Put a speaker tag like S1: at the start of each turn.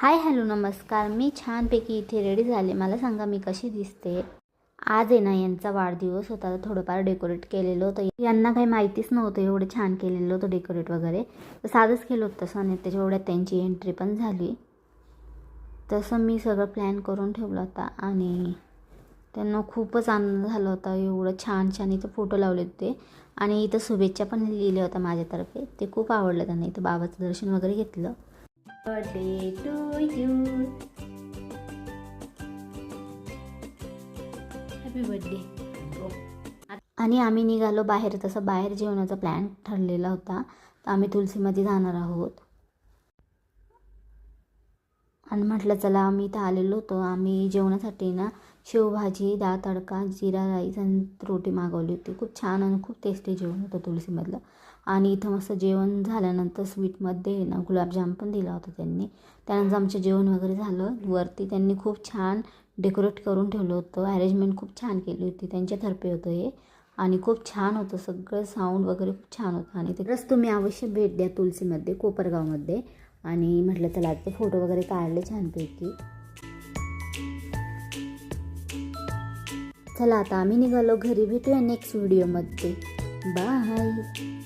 S1: Hi hello नमस्कार. मी छानपैकी इथे रेडी झाले. मला सांगा मी कशी दिसते. आज आहे ना यांचा वाढदिवस होता, तर थोडंफार डेकोरेट केलेलं होतं. यांना काही माहितीच नव्हतं एवढं छान केलेलं होतं डेकोरेट वगैरे. तर साधंच केलं होतं तसं, आणि त्याच्या एवढ्यात त्यांची एंट्री पण झाली. तसं मी सगळं प्लॅन करून ठेवला होता आणि त्यांना खूपच आनंद झाला होता. एवढं छान छान इथं फोटो लावले होते आणि इथं शुभेच्छा पण लिहिल्या होत्या माझ्यातर्फे. ते खूप आवडलं त्यांना. इथं बाबाचं दर्शन वगैरे घेतलं. Birthday to you, happy birthday. आणि आम्ही निघालो बाहेर. तसं बाहेर जेवणाचा प्लॅन ठरलेला होता, तर आम्ही तुलसीमध्ये जाणार आहोत. आणि म्हटलं चला, आम्ही इथं आलेलो होतो. आम्ही जेवणासाठी ना शेवभाजी, डाळ तडका, जिरा राईस आणि रोटी मागवली होती. खूप छान आणि खूप टेस्टी जेवण होतं तुलसीमधलं. आणि इथं मस्त जेवण झाल्यानंतर स्वीटमध्ये ना गुलाबजाम पण दिला होता त्यांनी. त्यानंतर आमचं जेवण वगैरे झालं. वरती त्यांनी खूप छान डेकोरेट करून ठेवलं होतं. अरेंजमेंट खूप छान केली होती, त्यांच्यातर्फे होतं हे. आणि खूप छान होतं सगळं. साऊंड वगैरे खूप छान होतं. आणि तिकडंच तुम्ही अवश्य भेट द्या तुलसीमध्ये, कोपरगावमध्ये. आणि म्हटलं चला आता फोटो वगैरे काढले छानपैकी. चला आता आम्ही निघालो घरी. भेटूया नेक्स्ट व्हिडिओमध्ये. बाय.